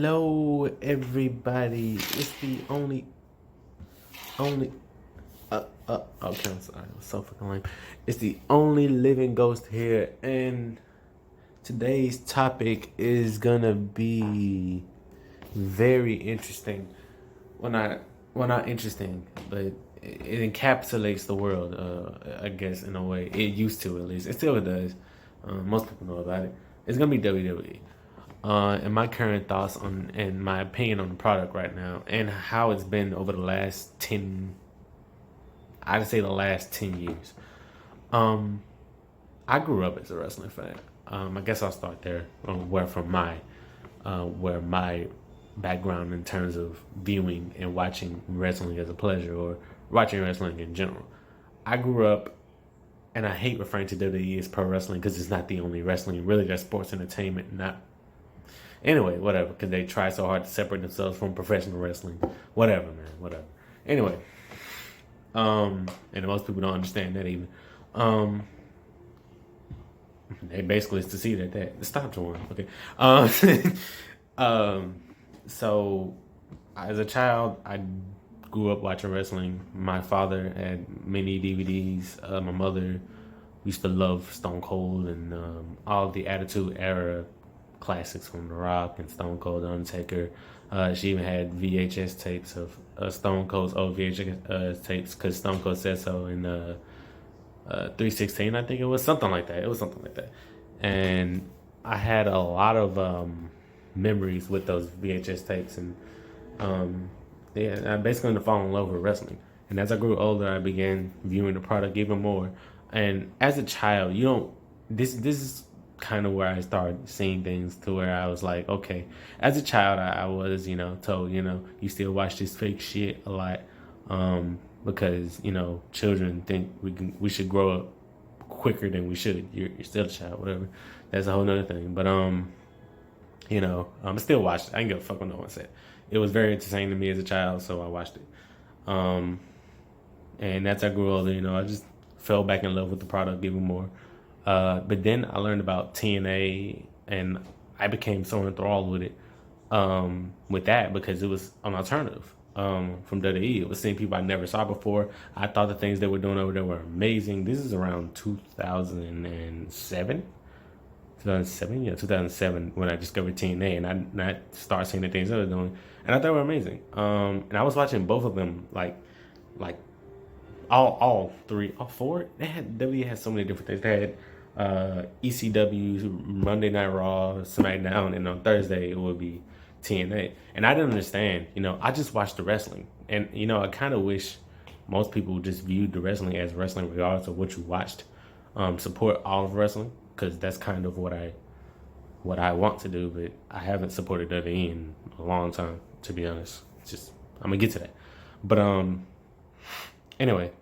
Hello, everybody. It's the only. Okay, I'm sorry. I was so fucking lame. It's the only living ghost here, and today's topic is gonna be very interesting. Well, not interesting, but it encapsulates the world. I guess in a way, it used to at least. It still does. Most people know about it. It's gonna be WWE. And my current thoughts on and my opinion on the product right now and how it's been over the last 10, I'd say the last 10 years. Um, I grew up as a wrestling fan. I guess I'll start there where my background in terms of viewing and watching wrestling as a pleasure or watching wrestling in general. I grew up, and I hate referring to WWE as pro wrestling because it's not the only wrestling. Really, that's sports entertainment, not. Anyway, whatever, because they try so hard to separate themselves from professional wrestling. Whatever, man, whatever. Anyway, and most people don't understand that even. Um, they basically it's to see that stop drawing. Okay. Um, so as a child, I grew up watching wrestling. My father had many DVDs. My mother used to love Stone Cold and all of the Attitude Era classics from The Rock and Stone Cold, The Undertaker. She even had VHS tapes of Stone Cold's old VHS tapes because Stone Cold said so in 316, I think it was something like that. It was something like that, and I had a lot of memories with those VHS tapes, and yeah, I basically fell in love with wrestling. And as I grew older, I began viewing the product even more. And as a child, you don't. This is kind of where I started seeing things to where I was like, okay. As a child, I was told you still watch this fake shit a lot, because children think we should grow up quicker than we should. You're still a child, whatever. That's a whole nother thing. But I still watched it. I didn't give a fuck what no one said. It was very entertaining to me as a child, so I watched it. And as I grew older, I just fell back in love with the product even more. But then I learned about TNA, and I became so enthralled with it, with that because it was an alternative from WWE. It was seeing people I never saw before. I thought the things they were doing over there were amazing. This is around 2007. 2007, yeah, 2007 when I discovered TNA, and I started seeing the things they were doing, and I thought they were amazing. And I was watching both of them like all three, all four. WWE had so many different things. They had ECW, Monday Night Raw, SmackDown, and on Thursday it would be TNA. And I didn't understand. I just watched the wrestling, and I kind of wish most people just viewed the wrestling as wrestling, regardless of what you watched. Support all of wrestling because that's kind of what I want to do, but I haven't supported WWE in a long time, to be honest. I'm gonna get to that, but anyway.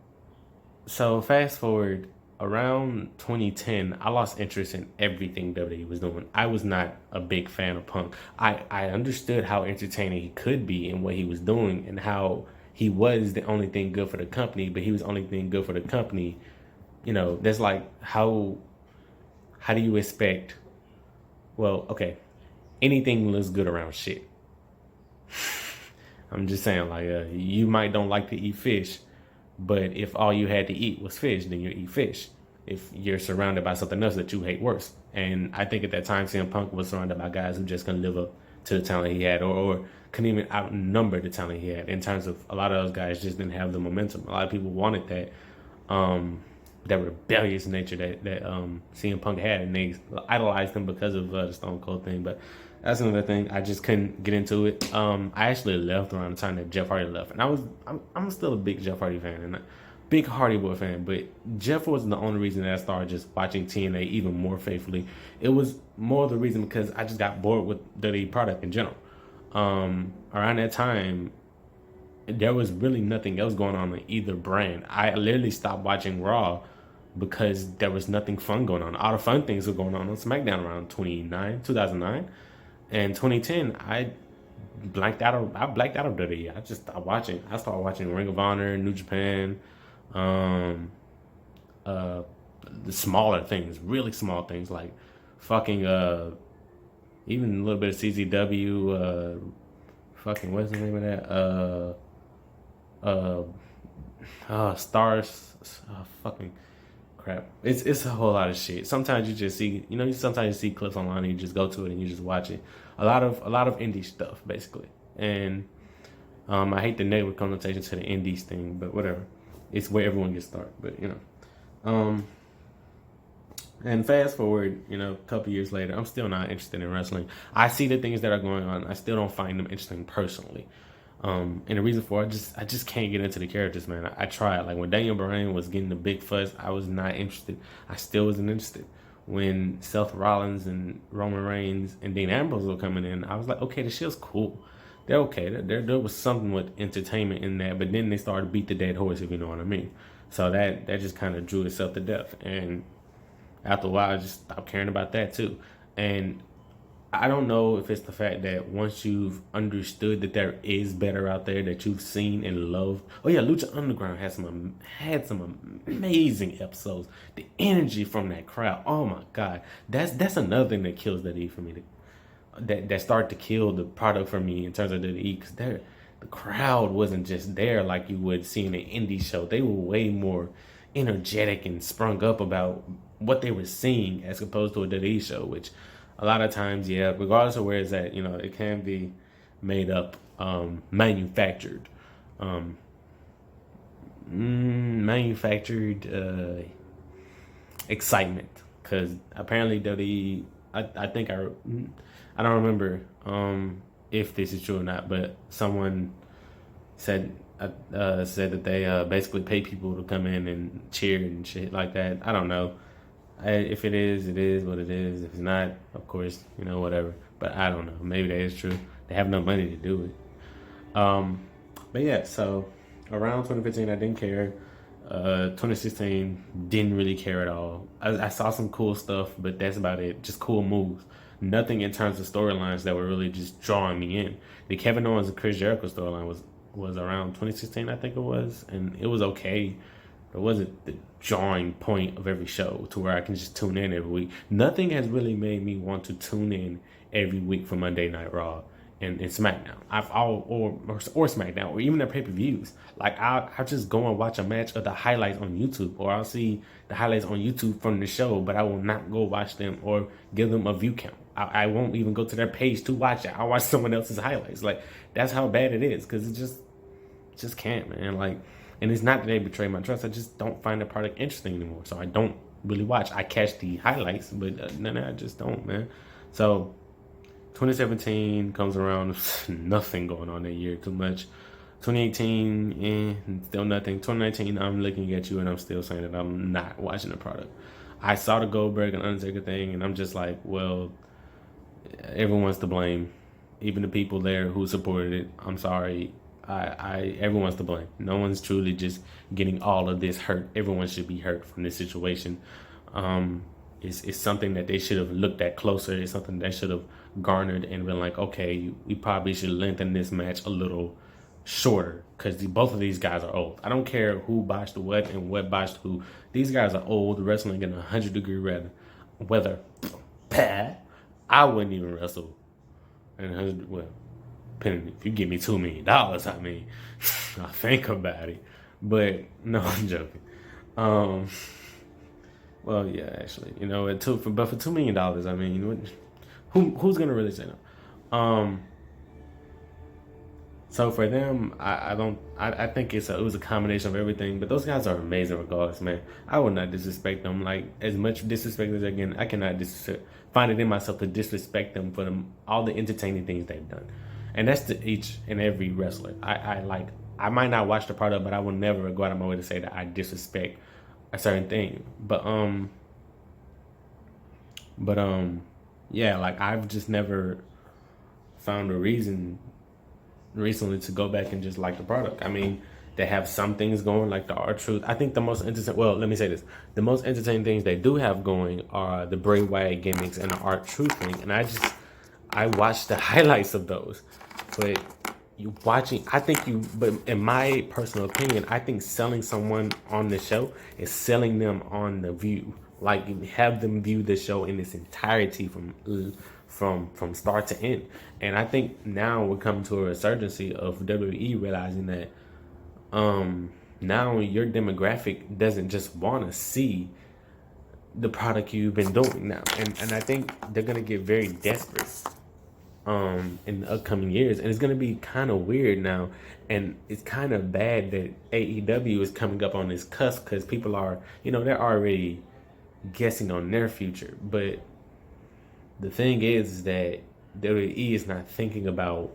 So fast forward around 2010, I lost interest in everything WWE was doing. I was not a big fan of Punk. I understood how entertaining he could be and what he was doing and how he was the only thing good for the company, but he was the only thing good for the company. That's like how do you expect, well, okay, anything looks good around shit. I'm just saying, like, you might don't like to eat fish, but if all you had to eat was fish, then you eat fish. If you're surrounded by something else that you hate worse. And I think at that time, CM Punk was surrounded by guys who just couldn't live up to the talent he had or couldn't even outnumber the talent he had. In terms of a lot of those guys just didn't have the momentum. A lot of people wanted that rebellious nature that CM Punk had, and they idolized him because of the Stone Cold thing. But that's another thing. I just couldn't get into it. I actually left around the time that Jeff Hardy left, and I'm still a big Jeff Hardy fan and a big Hardy Boy fan. But Jeff wasn't the only reason that I started just watching TNA even more faithfully. It was more the reason because I just got bored with the product in general. Around that time, there was really nothing else going on in either brand. I literally stopped watching Raw because there was nothing fun going on. All the fun things were going on SmackDown around 2009. And 2010, I blanked out of WWE. I just stopped watching. I started watching Ring of Honor, New Japan, the smaller things, really small things like fucking even a little bit of CZW. Fucking what's the name of that? Stars. Fucking crap. It's a whole lot of shit. Sometimes you just see, sometimes you see clips online and you just go to it and you just watch it. A lot of indie stuff basically. And I hate the negative connotation to the indies thing, but whatever. It's where everyone gets started. But and fast forward, a couple years later, I'm still not interested in wrestling. I see the things that are going on. I still don't find them interesting personally. And the reason for it, I just can't get into the characters, man. I tried. Like when Daniel Bryan was getting the big fuss, I was not interested. I still wasn't interested. When Seth Rollins and Roman Reigns and Dean Ambrose were coming in, I was like, okay, the show's cool. They're okay. There was something with entertainment in that, but then they started to beat the dead horse, if you know what I mean. So that just kind of drew itself to death. And after a while, I just stopped caring about that too. And I don't know if it's the fact that once you've understood that there is better out there that you've seen and loved. Oh yeah, Lucha Underground had some amazing episodes. The energy from that crowd. Oh my God, that's another thing that kills the E for me. That start to kill the product for me in terms of the E, because the crowd wasn't just there like you would see in an indie show. They were way more energetic and sprung up about what they were seeing as opposed to a WWE show, which a lot of times, yeah, regardless of where it's at, it can be made up, manufactured, excitement. Because apparently WWE, I think I don't remember if this is true or not, but someone said that they basically pay people to come in and cheer and shit like that. I don't know. If it is what it is. If it's not, of course, whatever. But I don't know. Maybe that is true. They have no money to do it. But yeah, so around 2015, I didn't care. 2016, didn't really care at all. I saw some cool stuff, but that's about it. Just cool moves. Nothing in terms of storylines that were really just drawing me in. The Kevin Owens and Chris Jericho storyline was around 2016, I think it was, and it was okay. It wasn't the drawing point of every show to where I can just tune in every week. Nothing has really made me want to tune in every week for Monday Night Raw and SmackDown. Or SmackDown, or even their pay-per-views. Like I'll just go and watch a match of the highlights on YouTube, or I'll see the highlights on YouTube from the show, but I will not go watch them or give them a view count. I won't even go to their page to watch it. I'll watch someone else's highlights. Like that's how bad it is, because it just can't, man. Like. And it's not that they betray my trust. I just don't find the product interesting anymore. So I don't really watch. I catch the highlights, but I just don't, man. So 2017 comes around. Nothing going on that year too much. 2018, still nothing. 2019, I'm looking at you and I'm still saying that I'm not watching the product. I saw the Goldberg and Undertaker thing, and I'm just like, well, everyone's to blame. Even the people there who supported it. I'm sorry. Everyone's to blame. No one's truly just getting all of this hurt. Everyone should be hurt from this situation. It's something that they should have looked at closer. It's something they should have garnered and been like, okay, we probably should lengthen this match a little shorter, because both of these guys are old. I don't care who botched what and what botched who. These guys are old, wrestling in 100-degree weather. I wouldn't even wrestle in 100. Well, if you give me $2 million, I mean, I'll think about it. But no, I'm joking. Well, yeah, actually, but for $2 million, I mean, who's gonna really say no? So for them, I think it was a combination of everything. But those guys are amazing regardless, man. I would not disrespect them. Like as much disrespect as again, I cannot find it in myself to disrespect them for all the entertaining things they've done. And that's to each and every wrestler. I might not watch the product, but I will never go out of my way to say that I disrespect a certain thing. But yeah, like I've just never found a reason recently to go back and just like the product. I mean, they have some things going like the R-Truth. I think the most interesting, well, let me say this. The most entertaining things they do have going are the Bray Wyatt gimmicks and the R-Truth thing. And I watched the highlights of those. But but in my personal opinion, I think selling someone on the show is selling them on the view. Like have them view the show in its entirety from from start to end. And I think now we're coming to a resurgence of WWE realizing that now your demographic doesn't just want to see the product you've been doing now, and I think they're gonna get very desperate in the upcoming years, and it's gonna be kind of weird now, and it's kind of bad that AEW is coming up on this cusp because people are, they're already guessing on their future. But the thing is that WWE is not thinking about,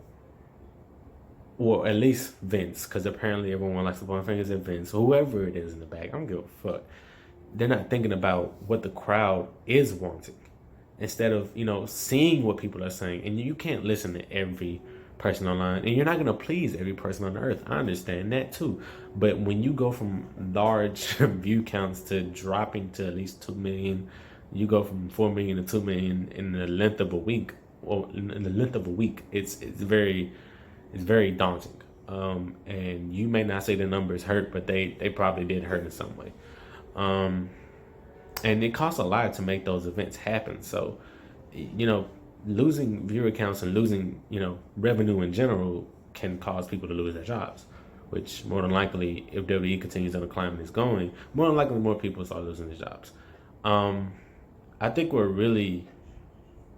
or at least Vince, because apparently everyone likes to point fingers at Vince, whoever it is in the back. I don't give a fuck. They're not thinking about what the crowd is wanting. Instead of, seeing what people are saying. And you can't listen to every person online. And you're not going to please every person on earth. I understand that too. But when you go from large view counts to dropping to at least 2 million, you go from 4 million to 2 million in the length of a week. Or in the length of a week, it's very daunting. And you may not say the numbers hurt, but they probably did hurt in some way. And it costs a lot to make those events happen. So, losing viewer counts and losing, revenue in general can cause people to lose their jobs, which more than likely, if WWE continues on the climb it's going, more than likely more people start losing their jobs. I think what really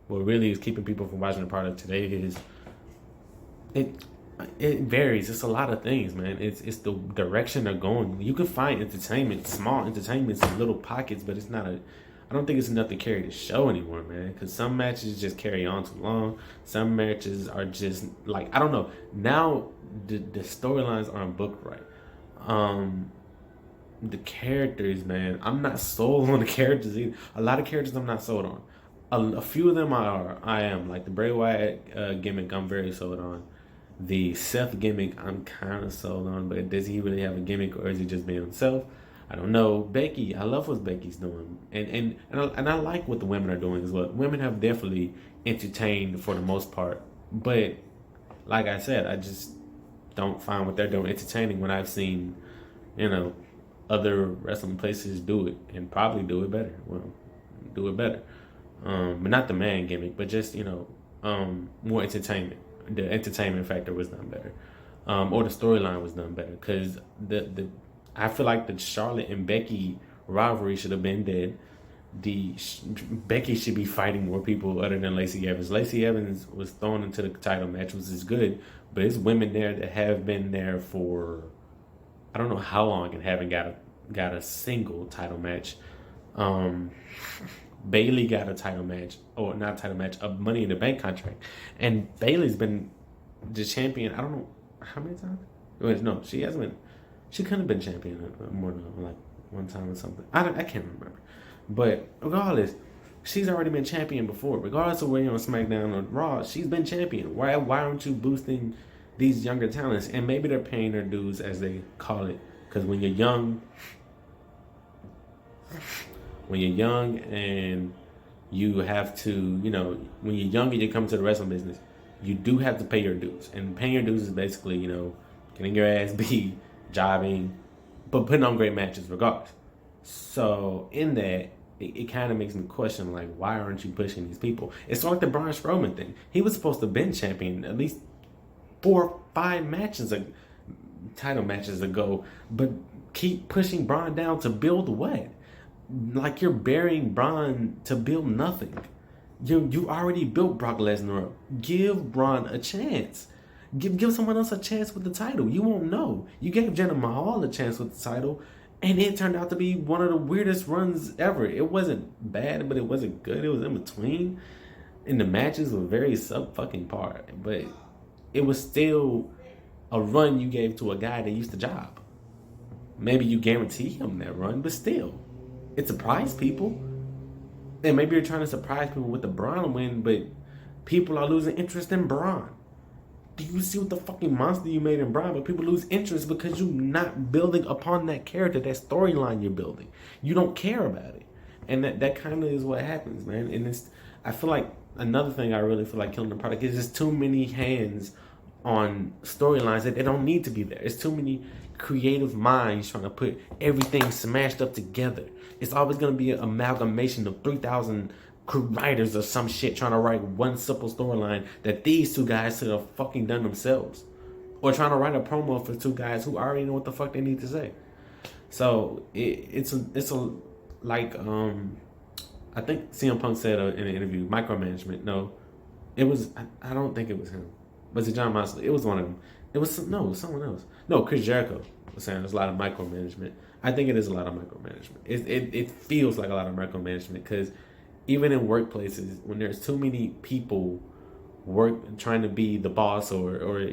is keeping people from watching the product today is it varies. It's a lot of things, man. It's the direction they're going. You can find entertainment, small entertainments in little pockets, but it's not I don't think it's enough to carry the show anymore, man. Because some matches just carry on too long. Some matches are just like, I don't know. Now the storylines aren't booked right. The characters, man, I'm not sold on the characters either. A lot of characters I'm not sold on. A few of them I am. Like the Bray Wyatt gimmick, I'm very sold on. The Seth gimmick, I'm kind of sold on, but does he really have a gimmick, or is he just being himself? I don't know. Becky, I love what Becky's doing, and I like what the women are doing as well. Women have definitely entertained for the most part, but like I said, I just don't find what they're doing entertaining when I've seen, other wrestling places do it and probably do it better. Well, do it better, but not the man gimmick, but just more entertainment. The entertainment factor was done better, or the storyline was done better. Because I feel like the Charlotte and Becky rivalry should have been dead. Becky should be fighting more people other than Lacey Evans. Lacey Evans was thrown into the title match, which is good, but it's women there that have been there for I don't know how long and haven't got a single title match. Bailey got a title match, or not a title match, a Money in the Bank contract. And Bailey's been the champion, I don't know how many times? No, she hasn't been. She couldn't have been champion more than like one time or something. I can't remember. But regardless, she's already been champion before. Regardless of where you're on SmackDown or Raw, she's been champion. Why aren't you boosting these younger talents? And maybe they're paying their dues, as they call it. Because when you're young and you have to, when you're young and you come to the wrestling business, you do have to pay your dues. And paying your dues is basically, getting your ass beat, jobbing, but putting on great matches regardless. So in that, it kind of makes me question, like, why aren't you pushing these people? It's like the Braun Strowman thing. He was supposed to have been champion at least 4 or 5 title matches ago, but keep pushing Braun down to build what? Like, you're burying Braun to build nothing. You already built Brock Lesnar up. Give Braun a chance. Give someone else a chance with the title. You won't know. You gave Jinder Mahal a chance with the title, and it turned out to be one of the weirdest runs ever. It wasn't bad, but it wasn't good. It was in between. And the matches were very sub-fucking-par. But it was still a run you gave to a guy that used to job. Maybe you guarantee him that run, but still. It surprised people. And maybe you're trying to surprise people with the Braun win, but people are losing interest in Braun. Do you see what the fucking monster you made in Braun? But people lose interest because you're not building upon that character, that storyline you're building. You don't care about it. And that kind of is what happens, man. And I feel like another thing I really feel like killing the product is just too many hands on storylines that they don't need to be there. It's too many creative minds trying to put everything smashed up together. It's always going to be an amalgamation of 3,000 writers or some shit trying to write one simple storyline that these two guys should have fucking done themselves, or trying to write a promo for two guys who already know what the fuck they need to say. So it's a like I think CM Punk said in an interview, micromanagement. No, it was I don't think it was him. Was it John Moxley? It was one of them. It was someone else. No, Chris Jericho was saying there's a lot of micromanagement. I think it is a lot of micromanagement. It feels like a lot of micromanagement because even in workplaces, when there's too many people trying to be the boss, or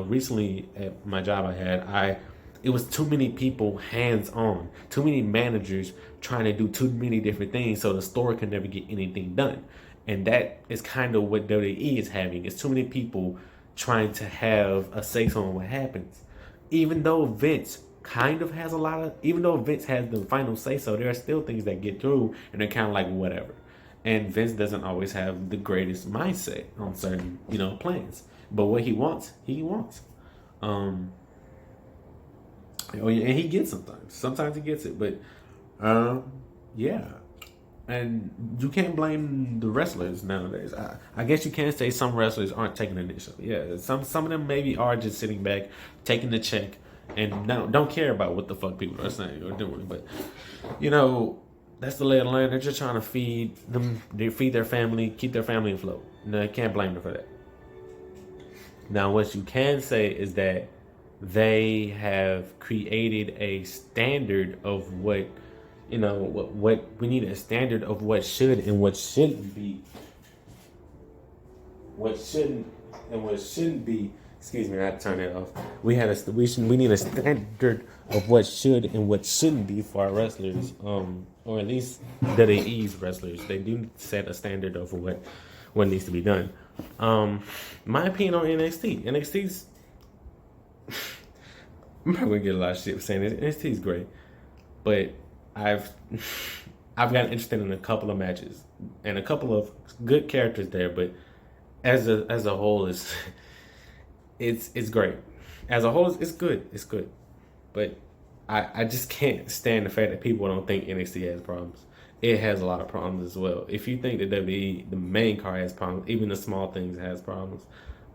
recently at my job it was too many people hands on, too many managers trying to do too many different things, so the store can never get anything done. And that is kind of what WWE is having. It's too many people trying to have a say so on what happens. Even though Vince has the final say so, there are still things that get through, and they're kind of like whatever. And Vince doesn't always have the greatest mindset on certain, plans. But what he wants, he wants. And he gets sometimes. Sometimes he gets it, but yeah. And you can't blame the wrestlers nowadays. I guess you can say some wrestlers aren't taking initiative. Yeah, some of them maybe are just sitting back, taking the check, and don't care about what the fuck people are saying or doing. But that's the lay of the land. They're just trying to feed their family, keep their family afloat. No, you can't blame them for that. Now, what you can say is that they have created a standard of what we need, a standard of what should and what shouldn't be. What shouldn't and what shouldn't be. Excuse me, I had to turn it off. We need a standard of what should and what shouldn't be for our wrestlers, or at least WWE's wrestlers. They do set a standard of what needs to be done. My opinion on NXT. NXT's I'm probably gonna get a lot of shit for saying this. NXT is great, but I've gotten interested in a couple of matches and a couple of good characters there, but as a whole, it's great. As a whole, it's good. It's good, but I just can't stand the fact that people don't think NXT has problems. It has a lot of problems as well. If you think that WWE, the main card, has problems, even the small things has problems.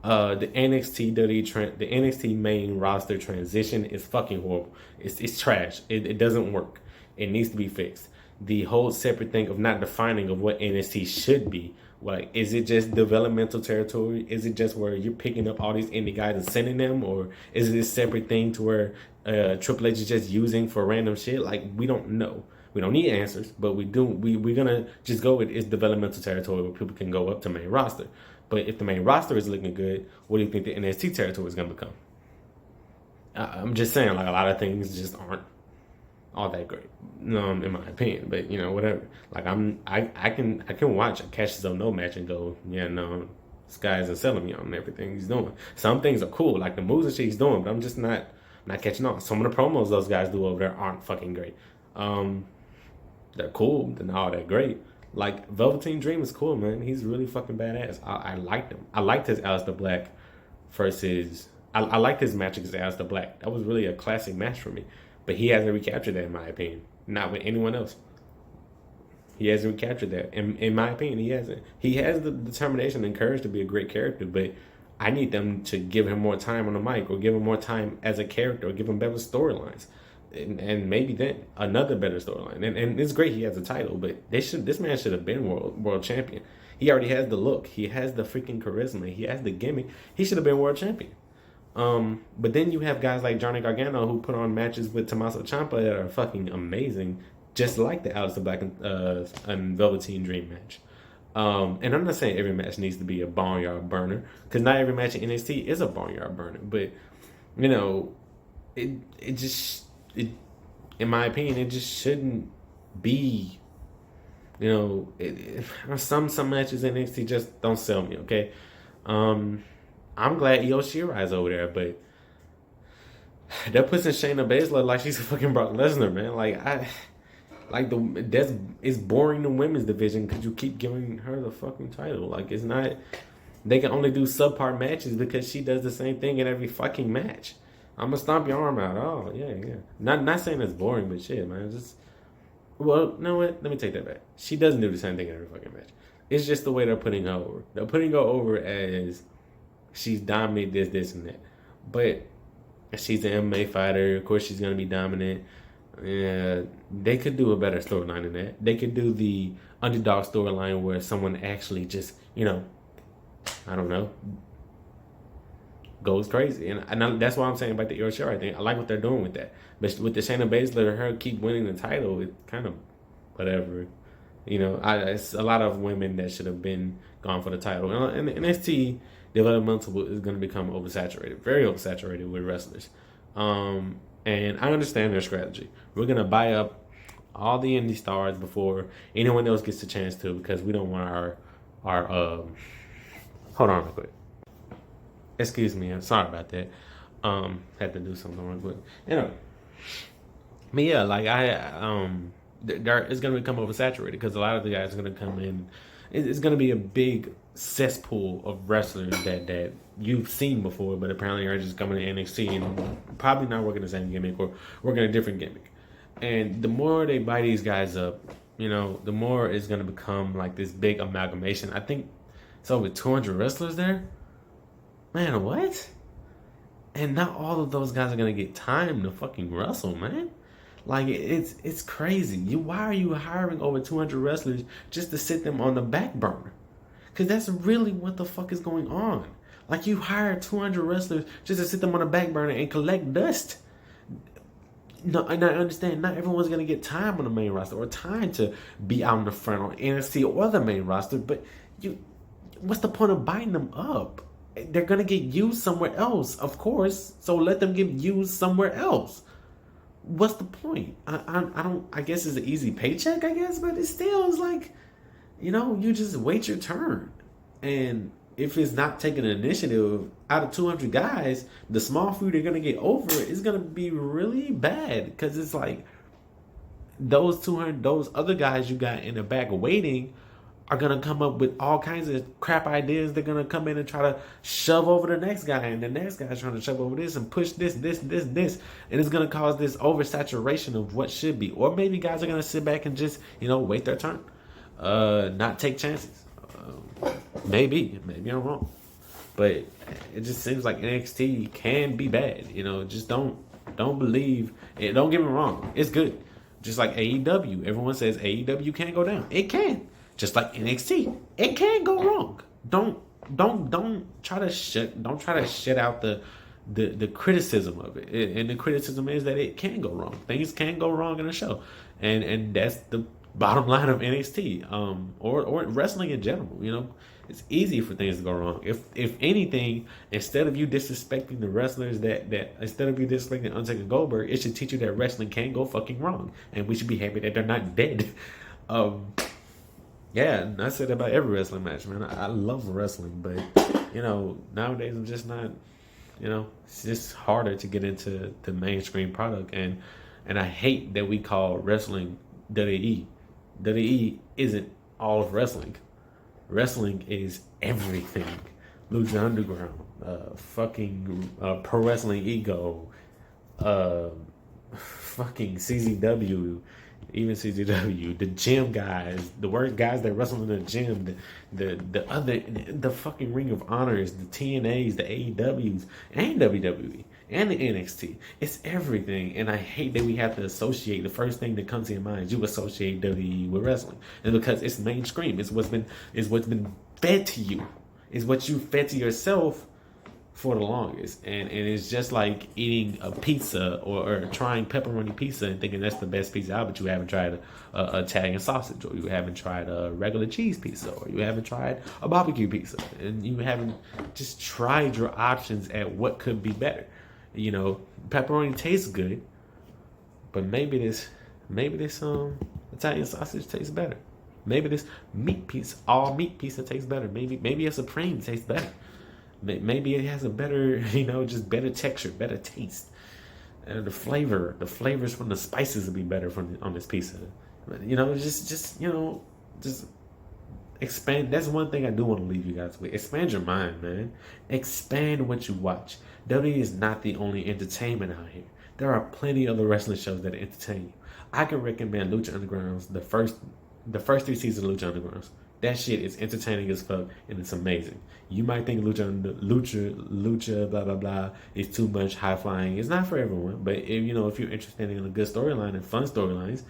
The NXT main roster transition is fucking horrible. It's trash. It doesn't work. It needs to be fixed. The whole separate thing of not defining of what NXT should be. Like, is it just developmental territory? Is it just where you're picking up all these indie guys and sending them? Or is it this separate thing to where Triple H is just using for random shit? Like, we don't know. We don't need answers, but we're gonna just go with it's developmental territory where people can go up to main roster. But if the main roster is looking good, what do you think the NXT territory is gonna become? I'm just saying, like, a lot of things just aren't all that great, in my opinion. But whatever. Like, I can watch a Cassius Ohno match and go, yeah, no, this guy isn't selling me on everything he's doing. Some things are cool, like the moves that he's doing, but I'm just not catching on. Some of the promos those guys do over there aren't fucking great. They're cool, they're not all that great. Like, Velveteen Dream is cool, man. He's really fucking badass. I liked him. I liked his Aleister Black versus... I liked his match against Aleister Black. That was really a classic match for me. But he hasn't recaptured that, in my opinion. Not with anyone else. He hasn't recaptured that. In my opinion, he hasn't. He has the determination and courage to be a great character, but I need them to give him more time on the mic, or give him more time as a character, or give him better storylines. And maybe then another better storyline. And it's great he has a title, but this man should have been world champion. He already has the look. He has the freaking charisma. He has the gimmick. He should have been world champion. But then you have guys like Johnny Gargano who put on matches with Tommaso Ciampa that are fucking amazing, just like the Aleister Black and Velveteen Dream match. And I'm not saying every match needs to be a barnyard burner, because not every match in NXT is a barnyard burner. But in my opinion, it just shouldn't be. Some matches in NXT just don't sell me. Okay, I'm glad Io Shirai is over there, but that puts in Shayna Baszler like she's a fucking Brock Lesnar, man. It's boring the women's division because you keep giving her the fucking title. Like, it's not. They can only do subpar matches because she does the same thing in every fucking match. I'm gonna stomp your arm out. Oh yeah. Not saying it's boring, but shit, man. Well, you know what? Let me take that back. She doesn't do the same thing in every fucking match. It's just the way they're putting her over. They're putting her over as she's dominant, this, and that. But she's an MMA fighter. Of course, she's gonna be dominant. Yeah, they could do a better storyline than that. They could do the underdog storyline where someone actually just, I don't know, goes crazy. And that's what I'm saying about the Io Shirai thing. I like what they're doing with that. But with the Shayna Baszler, her keep winning the title, it kind of whatever. It's a lot of women that should have been gone for the title. And the NXT developmental is going to become oversaturated, very oversaturated with wrestlers. And I understand their strategy. We're going to buy up all the indie stars before anyone else gets a chance to, because we don't want our hold on real quick. Excuse me, I'm sorry about that. Had to do something real quick. But yeah, like it's gonna become oversaturated because a lot of the guys are gonna come in. It's gonna be a big cesspool of wrestlers that you've seen before, but apparently are just coming to NXT and probably not working the same gimmick or working a different gimmick. And the more they buy these guys up, the more it's gonna become like this big amalgamation. I think it's over 200 wrestlers there. Man, what? And not all of those guys are gonna get time to fucking wrestle, man. Like it's crazy. Why are you hiring over 200 wrestlers just to sit them on the back burner? Because that's really what the fuck is going on. Like, you hire 200 wrestlers just to sit them on the back burner and collect dust. No, and I understand not everyone's gonna get time on the main roster or time to be out in the front on NXT or the main roster. But what's the point of buying them up? They're gonna get used somewhere else, of course. So let them get used somewhere else. What's the point? I guess it's an easy paycheck, I guess, but it still is like, you just wait your turn. And if it's not taking an initiative out of 200 guys, the small few they're gonna get over is gonna be really bad, because it's like those other guys you got in the back waiting are gonna come up with all kinds of crap ideas. They're gonna come in and try to shove over the next guy, and the next guy's trying to shove over this and push this, and it's gonna cause this oversaturation of what should be. Or maybe guys are gonna sit back and just wait their turn, not take chances. Maybe I'm wrong, but it just seems like NXT can be bad. Just don't believe it. Don't get me wrong, it's good. Just like AEW, everyone says AEW can't go down. It can. Just like NXT, it can go wrong. Don't try to shut out the criticism of it. And the criticism is that it can go wrong. Things can go wrong in a show, and that's the bottom line of NXT. Or wrestling in general. It's easy for things to go wrong. If anything, instead of you disrespecting the wrestlers, that instead of you disrespecting Undertaker and Goldberg, it should teach you that wrestling can go fucking wrong, and we should be happy that they're not dead. Yeah, and I said that about every wrestling match, man. I love wrestling, but nowadays I'm just not. It's just harder to get into the mainstream product, and I hate that we call wrestling WWE. WWE isn't all of wrestling. Wrestling is everything. Lucha Underground, fucking Pro Wrestling Ego, fucking CZW. Even CZW, the gym guys, the work guys that wrestle in the gym, the fucking Ring of Honors, the TNAs, the AEWs, and WWE, and the NXT. It's everything, and I hate that we have to associate. The first thing that comes to your mind, you associate WWE with wrestling, and because it's mainstream, it's what's been fed to you, it's what you fed to yourself for the longest, and it's just like eating a pizza or trying pepperoni pizza and thinking that's the best pizza out, but you haven't tried a Italian sausage, or you haven't tried a regular cheese pizza, or you haven't tried a barbecue pizza, and you haven't just tried your options at what could be better. Pepperoni tastes good, but maybe this Italian sausage tastes better. Maybe this all meat pizza tastes better. Maybe a Supreme tastes better. Maybe it has a better, just better texture, better taste. And the flavors from the spices will be better on this pizza. Just expand. That's one thing I do want to leave you guys with. Expand your mind, man. Expand what you watch. WWE is not the only entertainment out here. There are plenty of other wrestling shows that entertain you. I can recommend Lucha Underground's the first 3 seasons of Lucha Undergrounds. That shit is entertaining as fuck and it's amazing. You might think Lucha, blah blah blah is too much high flying. It's not for everyone, but if you're interested in a good storyline and fun storylines,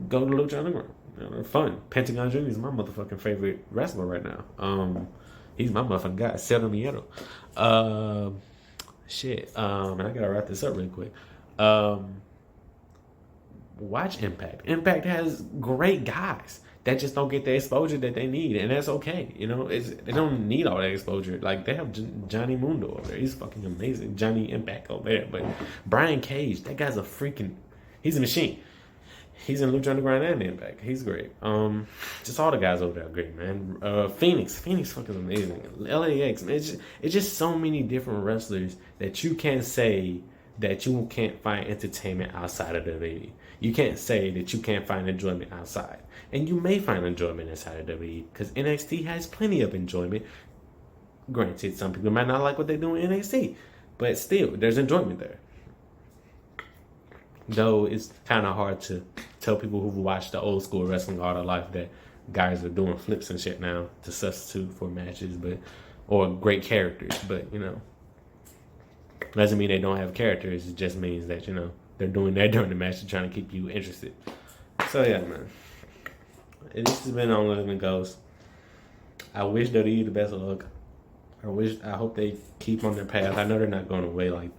go to Lucha Underground. They're fun. Pentagon Jr. is my motherfucking favorite wrestler right now. He's my motherfucking guy. Cero Miedo. Shit. And I gotta wrap this up real quick. Watch Impact. Impact has great guys that just don't get the exposure that they need, and that's okay. They don't need all that exposure. Like they have Johnny Mundo over there. He's fucking amazing. Johnny Impact over there. But Brian Cage, that guy's he's a machine. He's in Lucha Underground and Impact. He's great. Just all the guys over there are great, man. Phoenix fucking amazing. LAX, man. It's just so many different wrestlers that you can't say that you can't find entertainment outside of WWE. You can't say that you can't find enjoyment outside. And you may find enjoyment inside of WWE because NXT has plenty of enjoyment. Granted, some people might not like what they do in NXT, but still, there's enjoyment there. Though it's kind of hard to tell people who've watched the old school wrestling all their life that guys are doing flips and shit now to substitute for matches, or great characters. But doesn't mean they don't have characters. It just means that they're doing that during the match and trying to keep you interested. So yeah, man. This has been On Living Ghost. I wish WWE the best of luck. I hope they keep on their path. I know they're not going away like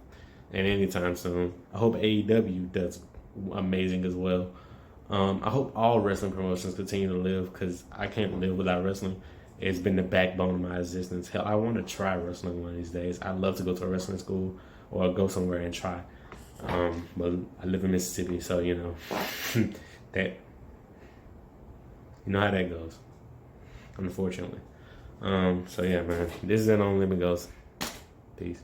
and anytime soon. I hope AEW does amazing as well. I hope all wrestling promotions continue to live because I can't live without wrestling. It's been the backbone of my existence. Hell, I want to try wrestling one of these days. I'd love to go to a wrestling school or go somewhere and try. But I live in Mississippi, so that how that goes. Unfortunately. So yeah, man. This is an On Living Ghost. Peace.